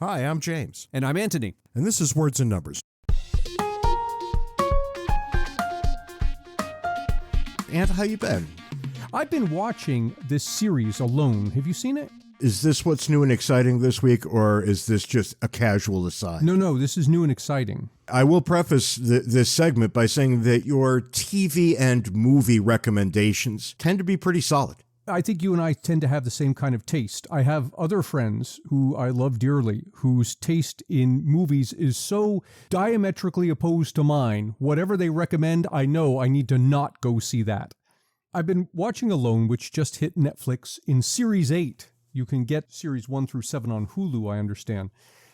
Hi, I'm James. And I'm Anthony. And this is Words and Numbers. Ant, how you been? I've been watching this series Alone. Have you seen it? Is this what's new and exciting this week, or is this just a casual aside? No, this is new and exciting. I will preface this segment by saying that your TV and movie recommendations tend to be pretty solid. I think you and I tend to have the same kind of taste. I have other friends who I love dearly, whose taste in movies is so diametrically opposed to mine. Whatever they recommend, I know I need to not go see that. I've been watching Alone, which just hit Netflix in Series 8. You can get Series 1 through 7 on Hulu, I understand.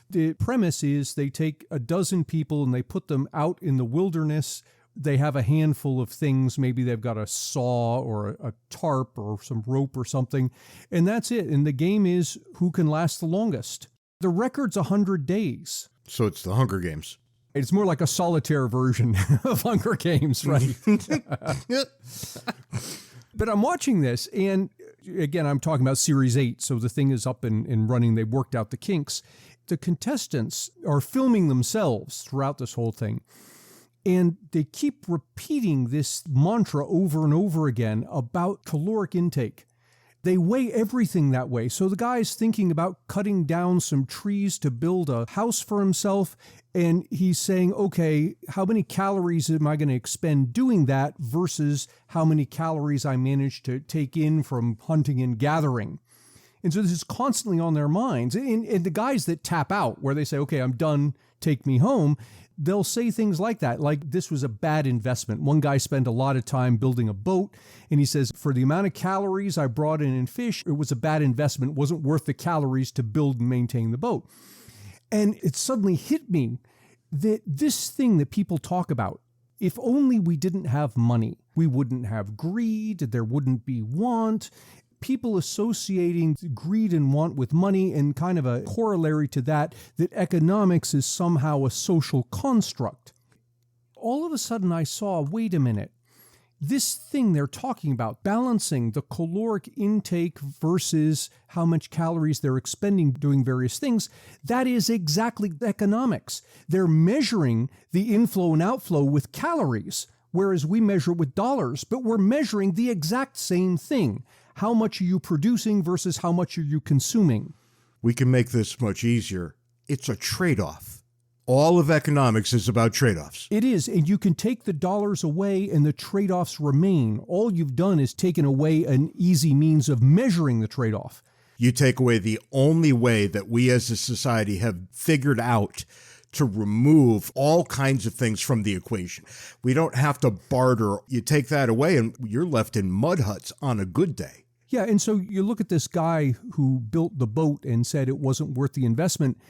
The premise is they take a dozen people and they put them out in the wilderness. They have a handful of things. Maybe they've got a saw or a tarp or some rope or something. And that's it. And the game is who can last the longest. The record's 100 days. So it's the Hunger Games. It's more like a solitaire version of Hunger Games, right? But I'm watching this, and again, I'm talking about Series 8, so the thing is up and running. They worked out the kinks. The contestants are filming themselves throughout this whole thing, and they keep repeating this mantra over and over again about caloric intake. They weigh everything that way. So the guy's thinking about cutting down some trees to build a house for himself, and he's saying, okay, how many calories am I going to expend doing that versus how many calories I managed to take in from hunting and gathering? And so this is constantly on their minds. And the guys that tap out, where they say, okay, I'm done, take me home, they'll say things like that, like this was a bad investment. One guy spent a lot of time building a boat, and he says, for the amount of calories I brought in fish, it was a bad investment. It wasn't worth the calories to build and maintain the boat. And it suddenly hit me that this thing that people talk about, if only we didn't have money, we wouldn't have greed, there wouldn't be want. People associating greed and want with money, and kind of a corollary to that economics is somehow a social construct. All of a sudden I saw, wait a minute, this thing they're talking about, balancing the caloric intake versus how much calories they're expending doing various things, that is exactly economics. They're measuring the inflow and outflow with calories, whereas we measure it with dollars, but we're measuring the exact same thing. How much are you producing versus how much are you consuming? We can make this much easier. It's a trade-off. All of economics is about trade-offs. It is, and you can take the dollars away and the trade-offs remain. All you've done is taken away an easy means of measuring the trade-off. You take away the only way that we as a society have figured out to remove all kinds of things from the equation. We don't have to barter. You take that away and you're left in mud huts on a good day. Yeah, and so you look at this guy who built the boat and said it wasn't worth the investment.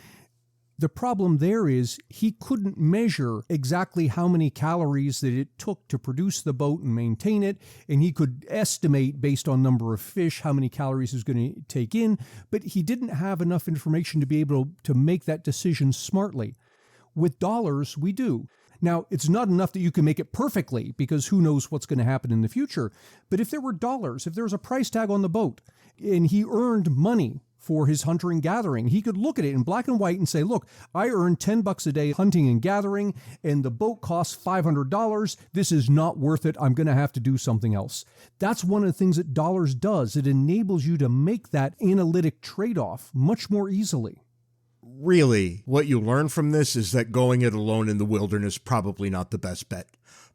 The problem there is he couldn't measure exactly how many calories that it took to produce the boat and maintain it, and he could estimate based on number of fish how many calories he was going to take in, but he didn't have enough information to be able to make that decision smartly. With dollars, we do. Now, it's not enough that you can make it perfectly, because who knows what's going to happen in the future. But if there were dollars, if there was a price tag on the boat, and he earned money for his hunting and gathering, he could look at it in black and white and say, look, I earned $10 a day hunting and gathering, and the boat costs $500. This is not worth it. I'm going to have to do something else. That's one of the things that dollars does. It enables you to make that analytic trade-off much more easily. Really, what you learn from this is that going it alone in the wilderness probably not the best bet.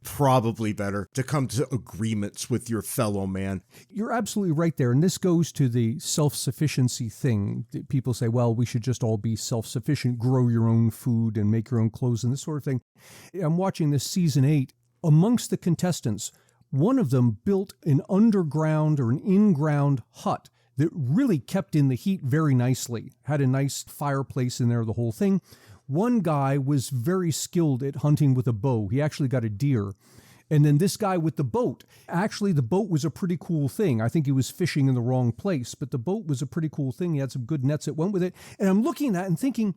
Probably better to come to agreements with your fellow man. You're absolutely right there. And this goes to the self-sufficiency thing. People say, well, we should just all be self-sufficient, grow your own food and make your own clothes and this sort of thing. I'm watching this season 8. Amongst the contestants, one of them built an underground or an in-ground hut that really kept in the heat very nicely, had a nice fireplace in there, the whole thing. One guy was very skilled at hunting with a bow. He actually got a deer. And then this guy with the boat, actually the boat was a pretty cool thing. I think he was fishing in the wrong place, but the boat was a pretty cool thing. He had some good nets that went with it. And I'm looking at it and thinking,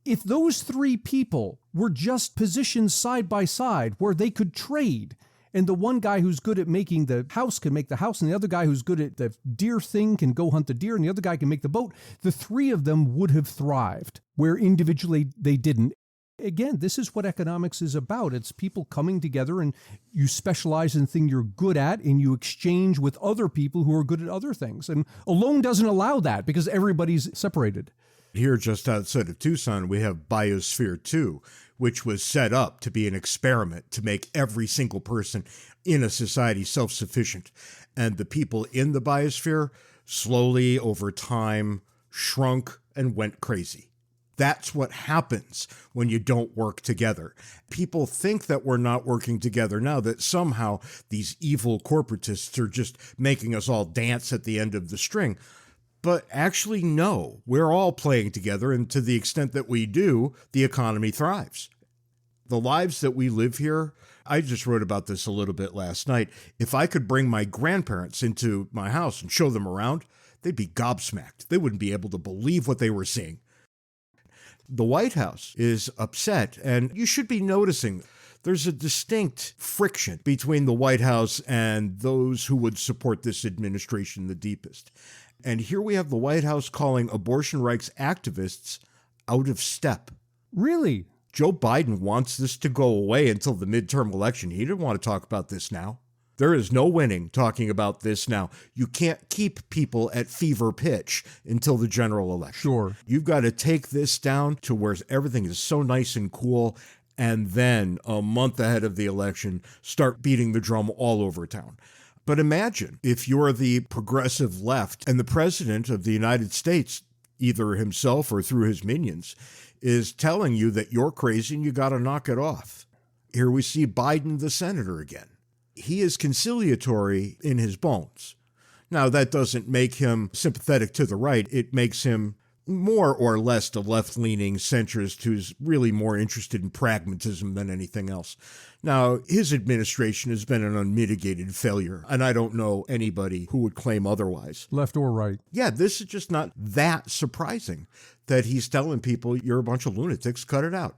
if those three people were just positioned side by side where they could trade, And the one guy who's good at making the house can make the house, and the other guy who's good at the deer thing can go hunt the deer, and the other guy can make the boat. The three of them would have thrived, where individually they didn't. Again, this is what economics is about. It's people coming together, and you specialize in the thing you're good at, and you exchange with other people who are good at other things. And alone doesn't allow that because everybody's separated. Here, just outside of Tucson, we have Biosphere 2, which was set up to be an experiment to make every single person in a society self-sufficient. And the people in the biosphere slowly, over time, shrunk and went crazy. That's what happens when you don't work together. People think that we're not working together now, that somehow these evil corporatists are just making us all dance at the end of the string. But actually, no, we're all playing together, and to the extent that we do, the economy thrives. The lives that we live here, I just wrote about this a little bit last night. If I could bring my grandparents into my house and show them around, they'd be gobsmacked. They wouldn't be able to believe what they were seeing. The White House is upset, and you should be noticing there's a distinct friction between the White House and those who would support this administration the deepest. And here we have the White House calling abortion rights activists out of step. Really? Joe Biden wants this to go away until the midterm election. He didn't want to talk about this now. There is no winning talking about this now. You can't keep people at fever pitch until the general election. Sure. You've got to take this down to where everything is so nice and cool, and then a month ahead of the election, start beating the drum all over town. But imagine if you're the progressive left and the president of the United States, either himself or through his minions, is telling you that you're crazy and you got to knock it off. Here we see Biden, the senator, again. He is conciliatory in his bones. Now, that doesn't make him sympathetic to the right. It makes him more or less the left-leaning centrist who's really more interested in pragmatism than anything else. Now, his administration has been an unmitigated failure, and I don't know anybody who would claim otherwise. Left or right. Yeah, this is just not that surprising that he's telling people, you're a bunch of lunatics, cut it out.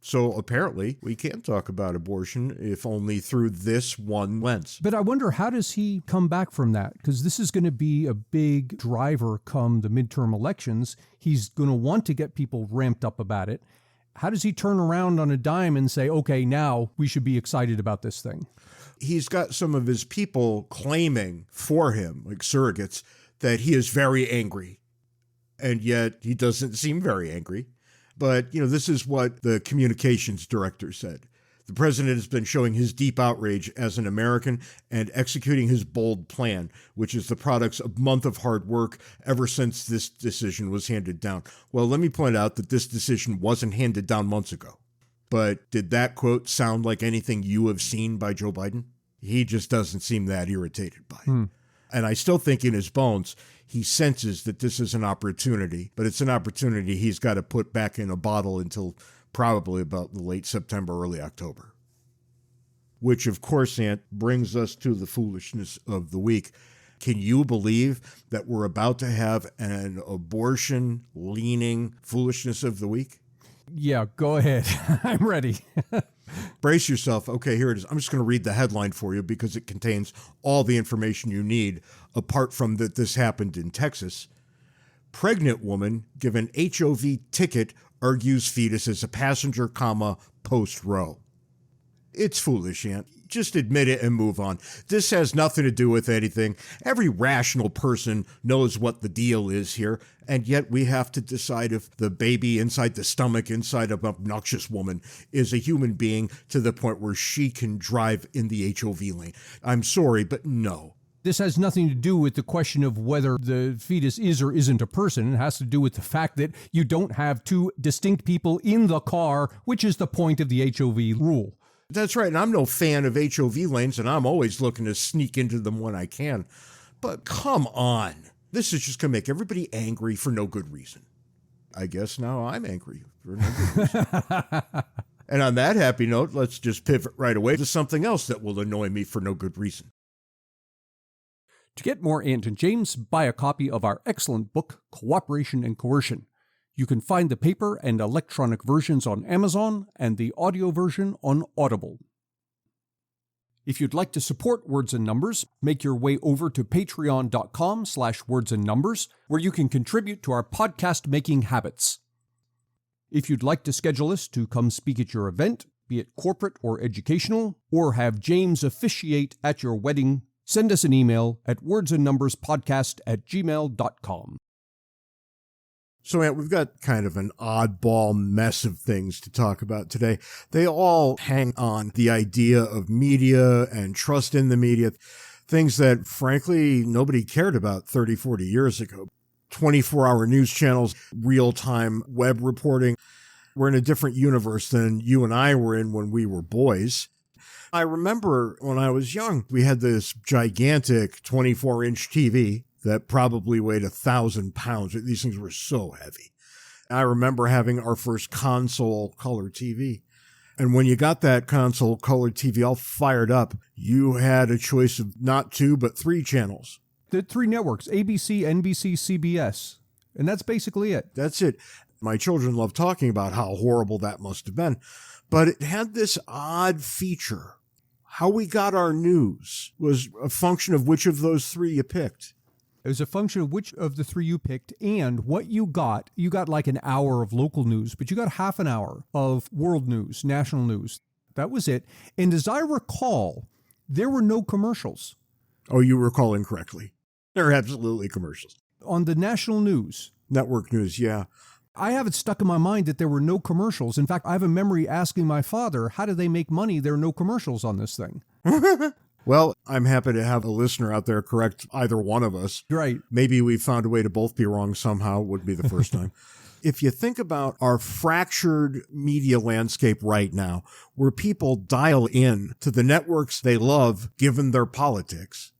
So apparently we can't talk about abortion if only through this one lens. But I wonder, how does he come back from that? Because this is going to be a big driver come the midterm elections. He's going to want to get people ramped up about it. How does he turn around on a dime and say, okay, now we should be excited about this thing? He's got some of his people claiming for him, like surrogates, that he is very angry. And yet he doesn't seem very angry. But, this is what the communications director said. The president has been showing his deep outrage as an American and executing his bold plan, which is the products of a month of hard work ever since this decision was handed down. Well, let me point out that this decision wasn't handed down months ago. But did that quote sound like anything you have seen by Joe Biden? He just doesn't seem that irritated by it. And I still think in his bones, he senses that this is an opportunity, but it's an opportunity he's got to put back in a bottle until probably about the late September, early October. Which, of course, Ant, brings us to the foolishness of the week. Can you believe that we're about to have an abortion-leaning foolishness of the week? Yeah, go ahead. I'm ready. Brace yourself. Okay, here it is. I'm just going to read the headline for you because it contains all the information you need, apart from that this happened in Texas. Pregnant woman given HOV ticket argues fetus as a passenger, post-Roe. It's foolish, Aunt. Just admit it and move on. This has nothing to do with anything. Every rational person knows what the deal is here, and yet we have to decide if the baby inside the stomach, inside of an obnoxious woman, is a human being to the point where she can drive in the HOV lane. I'm sorry, but no. This has nothing to do with the question of whether the fetus is or isn't a person. It has to do with the fact that you don't have two distinct people in the car, which is the point of the HOV rule. That's right, and I'm no fan of HOV lanes, and I'm always looking to sneak into them when I can. But come on. This is just going to make everybody angry for no good reason. I guess now I'm angry for no good reason. And on that happy note, let's just pivot right away to something else that will annoy me for no good reason. To get more Ant and James, buy a copy of our excellent book, Cooperation and Coercion. You can find the paper and electronic versions on Amazon and the audio version on Audible. If you'd like to support Words and Numbers, make your way over to patreon.com/wordsandnumbers, where you can contribute to our podcast-making habits. If you'd like to schedule us to come speak at your event, be it corporate or educational, or have James officiate at your wedding, send us an email at wordsandnumberspodcast@gmail.com. So, Ant, we've got kind of an oddball mess of things to talk about today. They all hang on the idea of media and trust in the media, things that, frankly, nobody cared about 30, 40 years ago. 24-hour news channels, real-time web reporting. We're in a different universe than you and I were in when we were boys. I remember when I was young, we had this gigantic 24-inch TV that probably weighed 1,000 pounds. These things were so heavy. I remember having our first console color TV. And when you got that console color TV all fired up, you had a choice of not 2, but 3 channels. The 3 networks, ABC, NBC, CBS. And that's basically it. That's it. My children love talking about how horrible that must have been. But it had this odd feature. How we got our news was a function of which of those 3 you picked. It was a function of which of the 3 you picked and what you got. You got like an hour of local news, but you got half an hour of world news, national news. That was it. And as I recall, there were no commercials. Oh, you recall incorrectly. There are absolutely commercials. On the national news. Network news, yeah. I have it stuck in my mind that there were no commercials. In fact, I have a memory asking my father, how do they make money? There are no commercials on this thing. Well, I'm happy to have a listener out there correct either one of us. Right. Maybe we found a way to both be wrong somehow. Would be the first time. If you think about our fractured media landscape right now, where people dial in to the networks they love given their politics,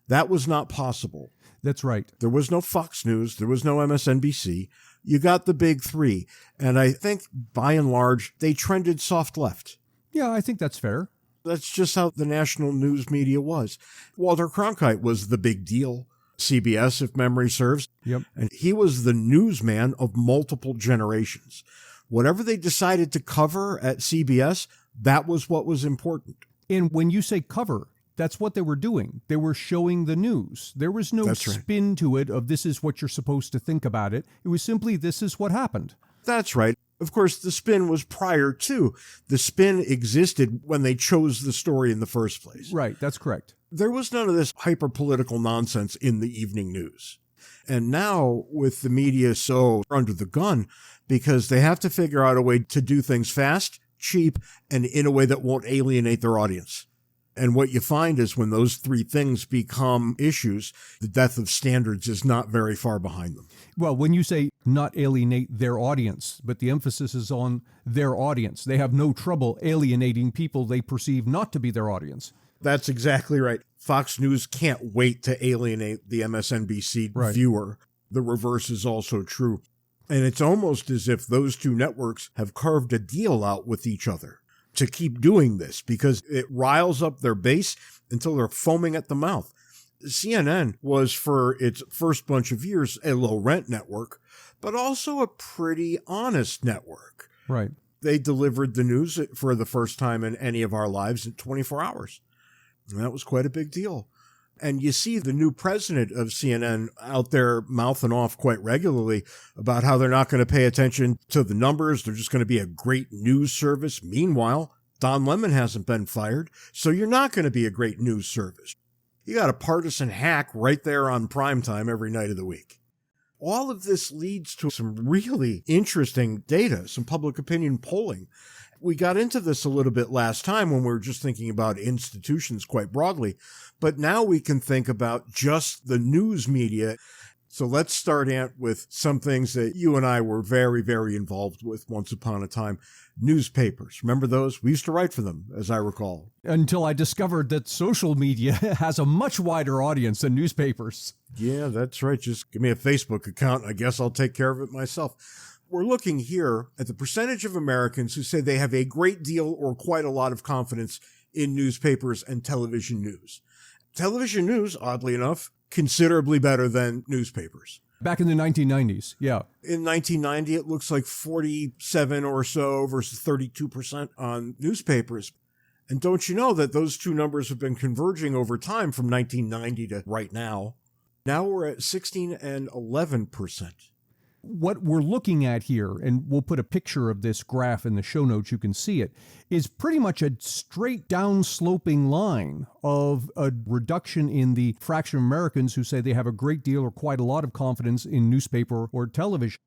that was not possible. That's right. There was no Fox News. There was no MSNBC. You got the big 3. And I think, by and large, they trended soft left. Yeah, I think that's fair. That's just how the national news media was. Walter Cronkite was the big deal. CBS, if memory serves. Yep. And he was the newsman of multiple generations. Whatever they decided to cover at CBS, that was what was important. And when you say cover, that's what they were doing. They were showing the news. There was no spin to it of this is what you're supposed to think about it. It was simply this is what happened. That's right. Of course, the spin was prior to. The spin existed when they chose the story in the first place. Right, that's correct. There was none of this hyper-political nonsense in the evening news. And now, with the media so under the gun, because they have to figure out a way to do things fast, cheap, and in a way that won't alienate their audience. And what you find is when those 3 things become issues, the death of standards is not very far behind them. Well, when you say not alienate their audience, but the emphasis is on their audience, they have no trouble alienating people they perceive not to be their audience. That's exactly right. Fox News can't wait to alienate the MSNBC viewer. The reverse is also true. And it's almost as if those 2 networks have carved a deal out with each other to keep doing this because it riles up their base until they're foaming at the mouth. CNN was, for its first bunch of years, a low-rent network, but also a pretty honest network. Right. They delivered the news for the first time in any of our lives in 24 hours. And that was quite a big deal. And you see the new president of CNN out there mouthing off quite regularly about how they're not going to pay attention to the numbers. They're just going to be a great news service. Meanwhile, Don Lemon hasn't been fired, so you're not going to be a great news service. You got a partisan hack right there on primetime every night of the week. All of this leads to some really interesting data, some public opinion polling. We got into this a little bit last time when we were just thinking about institutions quite broadly, but now we can think about just the news media. So let's start, Ant, with some things that you and I were very, very involved with once upon a time. Newspapers. Remember those? We used to write for them, as I recall. Until I discovered that social media has a much wider audience than newspapers. Yeah, that's right. Just give me a Facebook account. I guess I'll take care of it myself. We're looking here at the percentage of Americans who say they have a great deal or quite a lot of confidence in newspapers and television news. Television news, oddly enough, considerably better than newspapers. Back in the 1990s, yeah. In 1990, it looks like 47 or so versus 32% on newspapers. And don't you know that those two numbers have been converging over time from 1990 to right now? Now we're at 16 and 11%. What we're looking at here, and we'll put a picture of this graph in the show notes, you can see it, is pretty much a straight down sloping line of a reduction in the fraction of Americans who say they have a great deal or quite a lot of confidence in newspaper or television.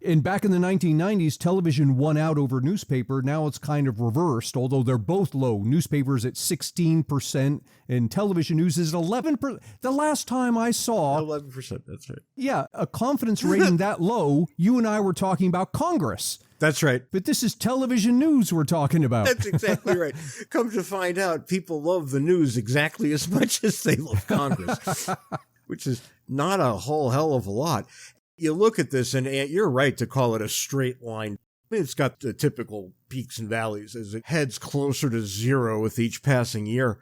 And back in the 1990s, television won out over newspaper. Now it's kind of reversed, although they're both low. Newspapers at 16% and television news is 11%. The last time I saw 11%, that's right. Yeah, a confidence rating that low, you and I were talking about Congress. That's right. But this is television news we're talking about. That's exactly right. Come to find out, people love the news exactly as much as they love Congress, which is not a whole hell of a lot. You look at this, and you're right to call it a straight line. I mean, it's got the typical peaks and valleys as it heads closer to zero with each passing year.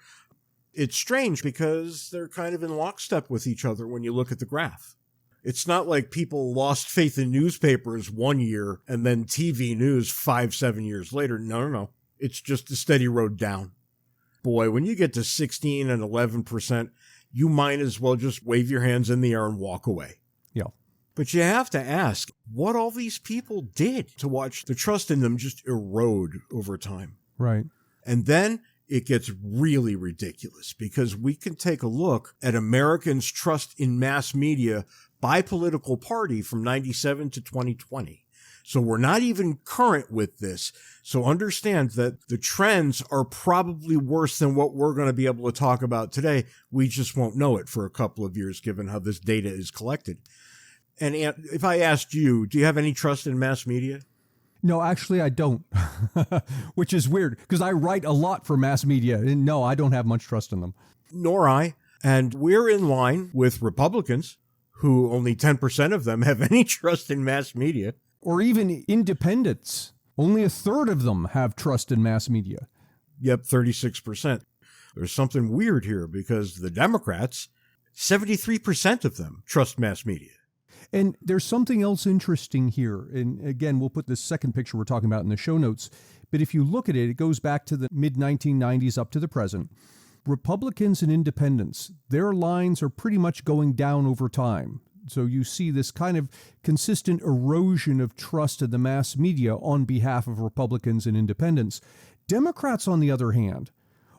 It's strange because they're kind of in lockstep with each other when you look at the graph. It's not like people lost faith in newspapers one year and then TV news 5-7 years later. No. It's just a steady road down. Boy, when you get to 16 and 11%, you might as well just wave your hands in the air and walk away. Yeah. But you have to ask what all these people did to watch the trust in them just erode over time. Right. And then it gets really ridiculous because we can take a look at Americans' trust in mass media by political party from 97 to 2020. So we're not even current with this. So understand that the trends are probably worse than what we're going to be able to talk about today. We just won't know it for a couple of years given how this data is collected. And if I asked you, do you have any trust in mass media? No, actually, I don't, which is weird because I write a lot for mass media. And no, I don't have much trust in them. Nor I. And we're in line with Republicans, who only 10% of them have any trust in mass media. Or even independents. Only a third of them have trust in mass media. Yep, 36%. There's something weird here because the Democrats, 73% of them trust mass media. And there's something else interesting here. And again, we'll put this second picture we're talking about in the show notes. But if you look at it, it goes back to the mid-1990s up to the present. Republicans and independents, their lines are pretty much going down over time. So you see this kind of consistent erosion of trust in the mass media on behalf of Republicans and independents. Democrats, on the other hand,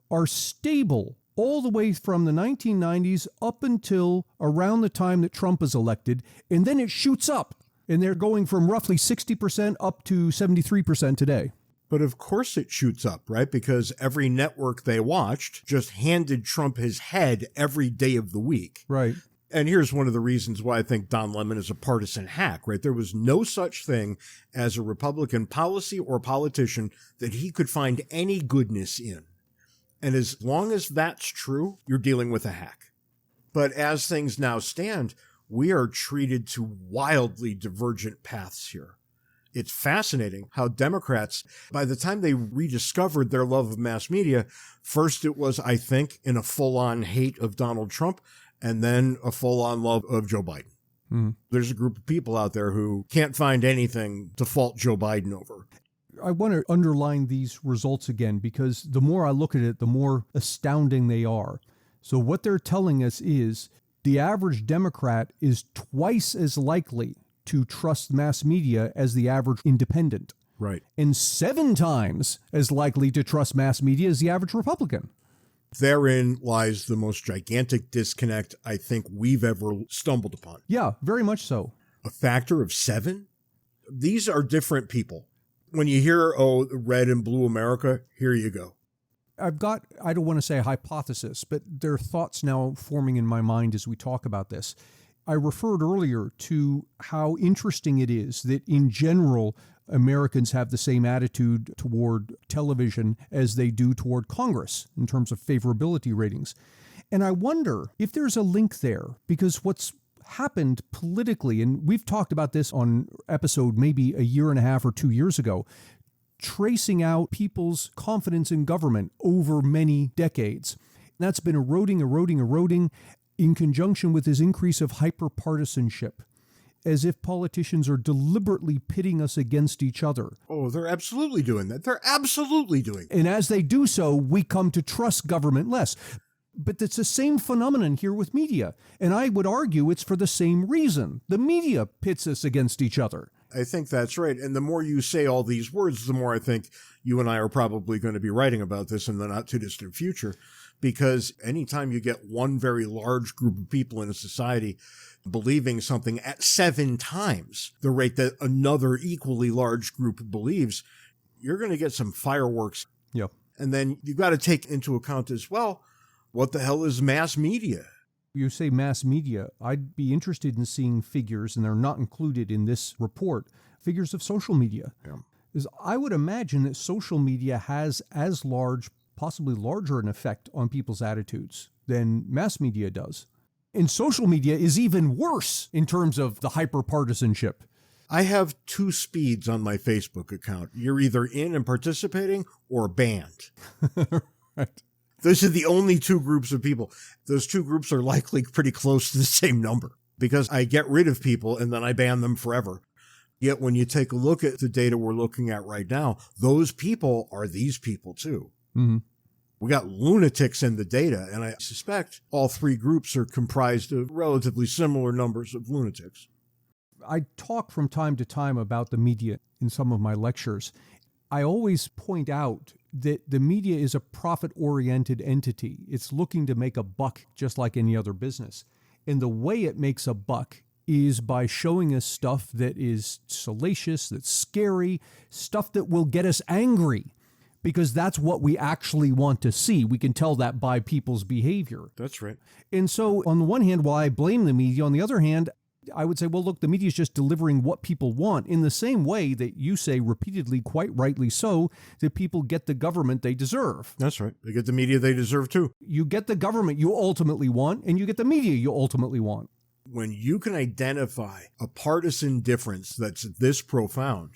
are stable all the way from the 1990s up until around the time that Trump is elected, and then it shoots up, and they're going from roughly 60% up to 73% today. But of course it shoots up, right? Because every network they watched just handed Trump his head every day of the week. Right. And here's one of the reasons why I think Don Lemon is a partisan hack, right? There was no such thing as a Republican policy or politician that he could find any goodness in. And as long as that's true, you're dealing with a hack. But as things now stand, we are treated to wildly divergent paths here. It's fascinating how Democrats, by the time they rediscovered their love of mass media, first it was, I think, in a full-on hate of Donald Trump, and then a full-on love of Joe Biden. Mm. There's a group of people out there who can't find anything to fault Joe Biden over. I want to underline these results again because the more I look at it, the more astounding they are. So what they're telling us is the average Democrat is twice as likely to trust mass media as the average independent. Right. And 7 times as likely to trust mass media as the average Republican. Therein lies the most gigantic disconnect I think we've ever stumbled upon. Yeah, very much so. A factor of 7? These are different people. When you hear, oh, red and blue America, here you go. I've got, I don't want to say a hypothesis, but there are thoughts now forming in my mind as we talk about this. I referred earlier to how interesting it is that in general, Americans have the same attitude toward television as they do toward Congress in terms of favorability ratings. And I wonder if there's a link there, because what's happened politically, and we've talked about this on episode maybe a year and a half or 2 years ago, tracing out people's confidence in government over many decades. And that's been eroding in conjunction with this increase of hyperpartisanship. as if politicians are deliberately pitting us against each other. Oh, they're absolutely doing that. They're absolutely doing that. And as they do so, we come to trust government less. But it's the same phenomenon here with media. And I would argue it's for the same reason. The media pits us against each other. I think that's right. And the more you say all these words, the more I think you and I are probably going to be writing about this in the not too distant future. Because anytime you get one very large group of people in a society believing something at 7 times the rate that another equally large group believes, you're going to get some fireworks. Yep. And then you've got to take into account as well, what the hell is mass media? You say mass media. I'd be interested in seeing figures, and they're not included in this report, figures of social media. Yeah. Because I would imagine that social media has as large, possibly larger an effect on people's attitudes than mass media does. And social media is even worse in terms of the hyper-partisanship. I have 2 speeds on my Facebook account. You're either in and participating or banned. Right. Those are the only 2 groups of people. Those 2 groups are likely pretty close to the same number because I get rid of people and then I ban them forever. Yet when you take a look at the data we're looking at right now, those people are these people too. Mm-hmm. We got lunatics in the data, and I suspect all 3 groups are comprised of relatively similar numbers of lunatics. I talk from time to time about the media in some of my lectures. I always point out that the media is a profit-oriented entity. It's looking to make a buck just like any other business. And the way it makes a buck is by showing us stuff that is salacious, that's scary, stuff that will get us angry, because that's what we actually want to see. We can tell that by people's behavior. That's right. And so on the one hand, while I blame the media, on the other hand, I would say, well, look, the media is just delivering what people want in the same way that you say repeatedly, quite rightly so, that people get the government they deserve. That's right. They get the media they deserve too. You get the government you ultimately want, and you get the media you ultimately want. When you can identify a partisan difference that's this profound,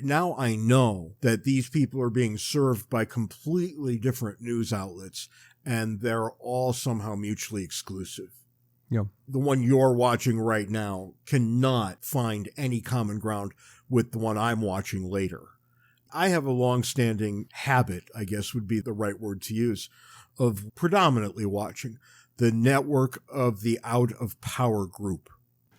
now I know that these people are being served by completely different news outlets, and they're all somehow mutually exclusive. Yeah. The one you're watching right now cannot find any common ground with the one I'm watching later. I have a long-standing habit, I guess would be the right word to use, of predominantly watching the network of the out-of-power group.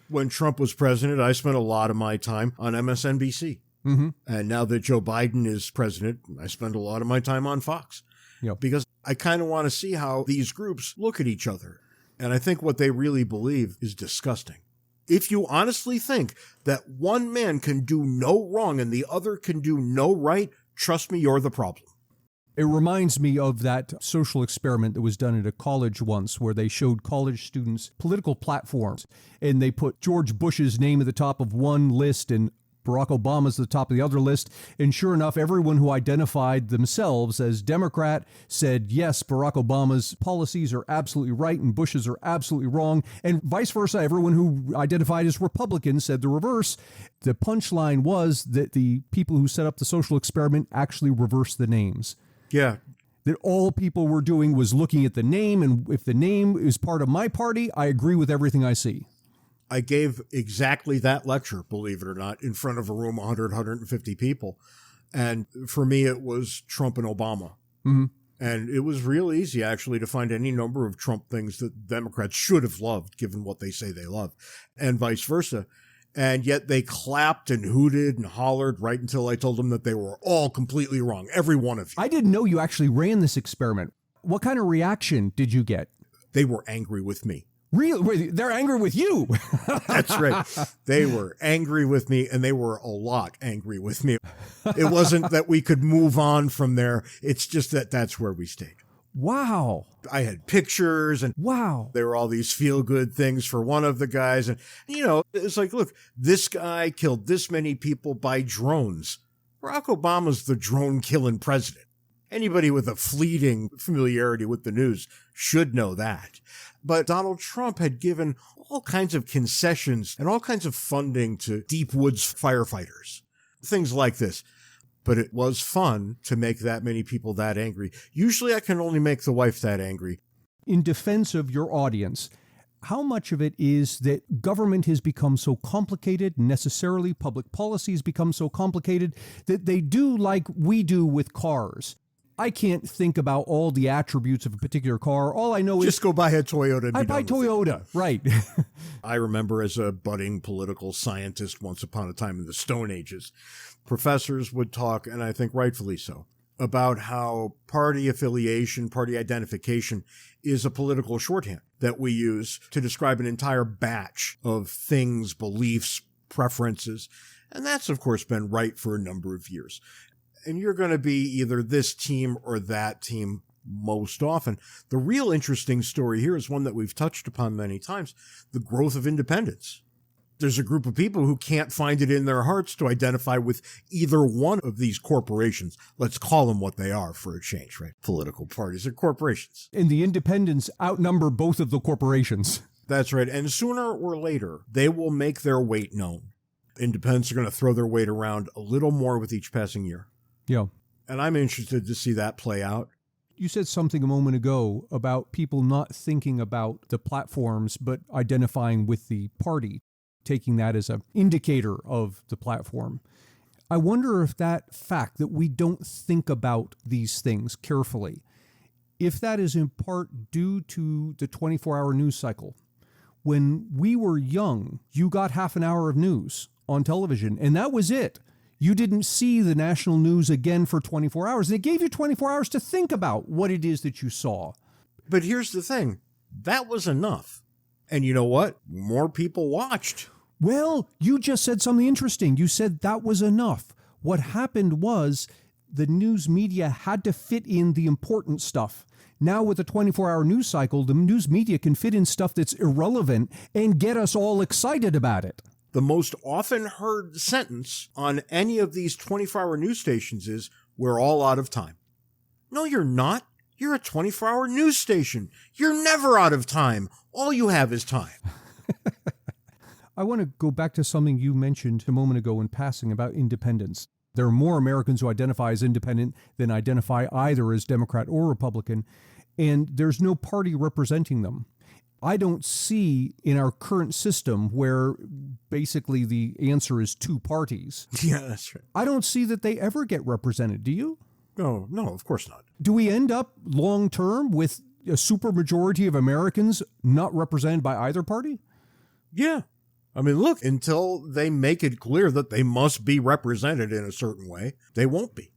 When Trump was president, I spent a lot of my time on MSNBC. Mm-hmm. And now that Joe Biden is president, I spend a lot of my time on Fox. Yep. Because I kind of want to see how these groups look at each other. And I think what they really believe is disgusting. If you honestly think that one man can do no wrong and the other can do no right, trust me, you're the problem. It reminds me of that social experiment that was done at a college once where they showed college students political platforms and they put George Bush's name at the top of one list and Barack Obama's at the top of the other list. And sure enough, everyone who identified themselves as Democrat said, yes, Barack Obama's policies are absolutely right and Bush's are absolutely wrong. And vice versa, everyone who identified as Republican said the reverse. The punchline was that the people who set up the social experiment actually reversed the names. Yeah. That all people were doing was looking at the name, and if the name is part of my party, I agree with everything I see. I gave exactly that lecture, believe it or not, in front of a room of 100, 150 people. And for me, it was Trump and Obama. Mm-hmm. And it was real easy, actually, to find any number of Trump things that Democrats should have loved, given what they say they love, and vice versa. And yet they clapped and hooted and hollered right until I told them that they were all completely wrong, every one of you. I didn't know you actually ran this experiment. What kind of reaction did you get? They were angry with me. Really? They're angry with you. That's right. They were angry with me, and they were a lot angry with me. It wasn't that we could move on from there. It's just that that's where we stayed. Wow. I had pictures, and wow, there were all these feel-good things for one of the guys. And, you know, it's like, look, this guy killed this many people by drones. Barack Obama's the drone-killing president. Anybody with a fleeting familiarity with the news should know that. But Donald Trump had given all kinds of concessions and all kinds of funding to deep woods firefighters, things like this. But it was fun to make that many people that angry. Usually I can only make the wife that angry. In defense of your audience, How much of it is that government has become so complicated, necessarily public policies become so complicated, that they do like we do with cars? I can't think about all the attributes of a particular car. All I know is... Just go buy a Toyota and I buy Toyota, right. I remember as a budding political scientist once upon a time in the Stone Ages, professors would talk, and I think rightfully so, about how party affiliation, party identification is a political shorthand that we use to describe an entire batch of things, beliefs, preferences. And that's, of course, been right for a number of years. And you're going to be either this team or that team most often. The real interesting story here is one that we've touched upon many times, the growth of independence. There's a group of people who can't find it in their hearts to identify with either one of these corporations. Let's call them what they are for a change, right? Political parties are corporations. And the independents outnumber both of the corporations. That's right. And sooner or later, they will make their weight known. Independents are going to throw their weight around a little more with each passing year. Yeah. And I'm interested to see that play out. You said something a moment ago about people not thinking about the platforms, but identifying with the party, taking that as an indicator of the platform. I wonder if that fact that we don't think about these things carefully, if that is in part due to the 24-hour news cycle. When we were young, you got half an hour of news on television, and that was it. You didn't see the national news again for 24 hours. And it gave you 24 hours to think about what it is that you saw. But here's the thing. That was enough. And you know what? More people watched. Well, you just said something interesting. You said that was enough. What happened was the news media had to fit in the important stuff. Now with a 24-hour news cycle, the news media can fit in stuff that's irrelevant and get us all excited about it. The most often heard sentence on any of these 24-hour news stations is, "We're all out of time." No, you're not. You're a 24-hour news station. You're never out of time. All you have is time. I want to go back to something you mentioned a moment ago in passing about independence. There are more Americans who identify as independent than identify either as Democrat or Republican, and there's no party representing them. I don't see in our current system where basically the answer is two parties. Yeah, that's right. I don't see that they ever get represented. Do you? No, of course not. Do we end up long term with a supermajority of Americans not represented by either party? Yeah. I mean, look, until they make it clear that they must be represented in a certain way, they won't be.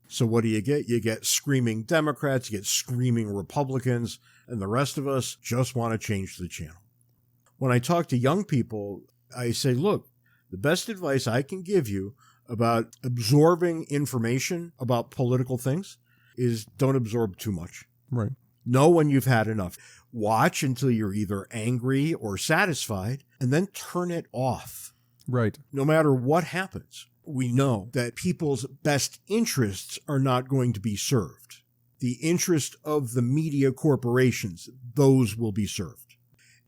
So what do? You get screaming Democrats, you get screaming Republicans, and the rest of us just want to change the channel. When I talk to young people, I say, look, the best advice I can give you about absorbing information about political things is don't absorb too much. Right. Know when you've had enough. Watch until you're either angry or satisfied, and then turn it off. Right. No matter what happens, we know that people's best interests are not going to be served. The interest of the media corporations, those will be served.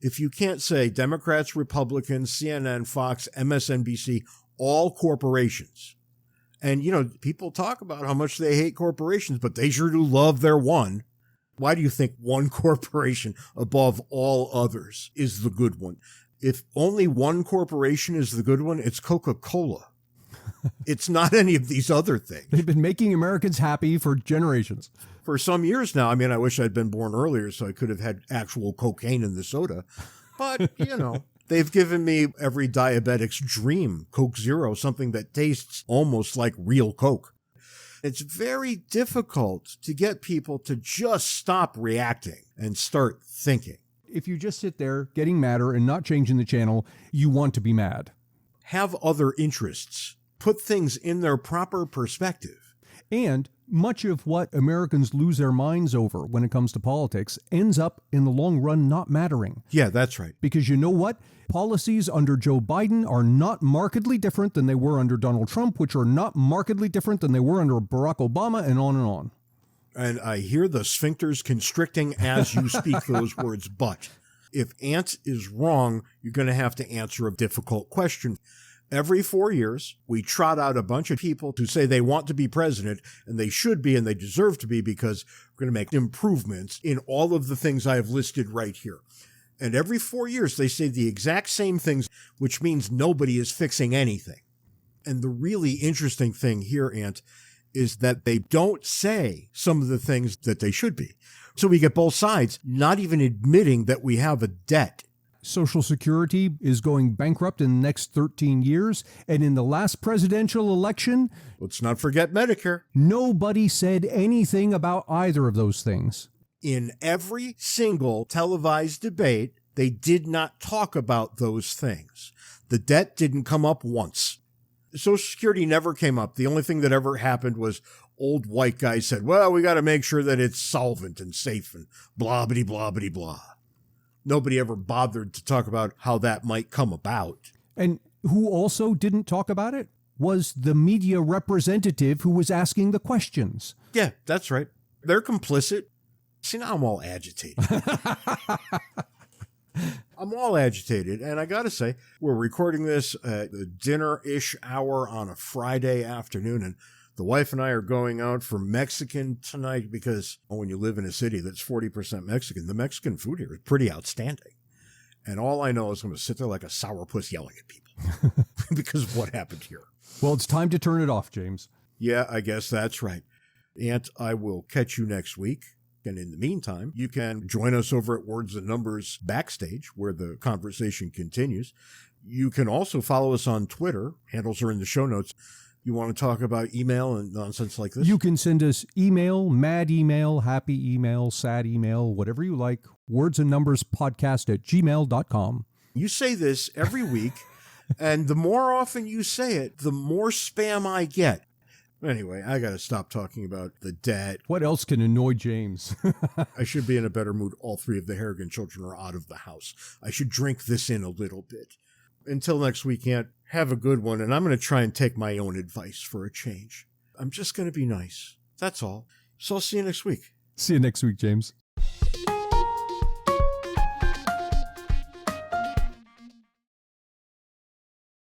If you can't say Democrats, Republicans, CNN, Fox, MSNBC, all corporations, and, people talk about how much they hate corporations, but they sure do love their one. Why do you think one corporation above all others is the good one? If only one corporation is the good one, it's Coca-Cola. It's not any of these other things. They've been making Americans happy for generations. For some years now. I mean, I wish I'd been born earlier so I could have had actual cocaine in the soda. But, they've given me every diabetic's dream, Coke Zero, something that tastes almost like real Coke. It's very difficult to get people to just stop reacting and start thinking. If you just sit there getting madder and not changing the channel, you want to be mad. Have other interests. Put things in their proper perspective. And much of what Americans lose their minds over when it comes to politics ends up in the long run not mattering. Yeah, that's right. Because you know what? Policies under Joe Biden are not markedly different than they were under Donald Trump, which are not markedly different than they were under Barack Obama, and on and on. And I hear the sphincters constricting as you speak those words, but if Ant is wrong, you're going to have to answer a difficult question. Every 4 years, we trot out a bunch of people to say they want to be president, and they should be, and they deserve to be, because we're going to make improvements in all of the things I have listed right here. And every 4 years, they say the exact same things, which means nobody is fixing anything. And the really interesting thing here, Ant, is that they don't say some of the things that they should be. So we get both sides not even admitting that we have a debt. Social Security is going bankrupt in the next 13 years. And in the last presidential election, Let's not forget Medicare. nobody said anything about either of those things. In every single televised debate, they did not talk about those things. The debt didn't come up once. Social Security never came up. The only thing that ever happened was old white guys said, well, we got to make sure that it's solvent and safe and blah, bitty, blah, bitty, blah. Nobody ever bothered to talk about how that might come about. And who also didn't talk about it was the media representative who was asking the questions. Yeah, that's right. They're complicit. See, now I'm all agitated. I'm all agitated. And I got to say, we're recording this at the dinner-ish hour on a Friday afternoon. And the wife and I are going out for Mexican tonight because when you live in a city that's 40% Mexican, the Mexican food here is pretty outstanding. And all I know is I'm going to sit there like a sourpuss yelling at people because of what happened here. Well, it's time to turn it off, James. Yeah, I guess that's right. Ant, I will catch you next week. And in the meantime, you can join us over at Words and Numbers Backstage, where the conversation continues. You can also follow us on Twitter. Handles are in the show notes. You want to talk about email and nonsense like this? You can send us email, mad email, happy email, sad email, whatever you like. wordsandnumberspodcast@gmail.com. You say this every week, and the more often you say it, the more spam I get. Anyway, I got to stop talking about the debt. What else can annoy James? I should be in a better mood. All three of the Harrigan children are out of the house. I should drink this in a little bit. Until next week, Aunt, have a good one, and I'm going to try and take my own advice for a change. I'm just going to be nice. That's all. So I'll see you next week. See you next week, James.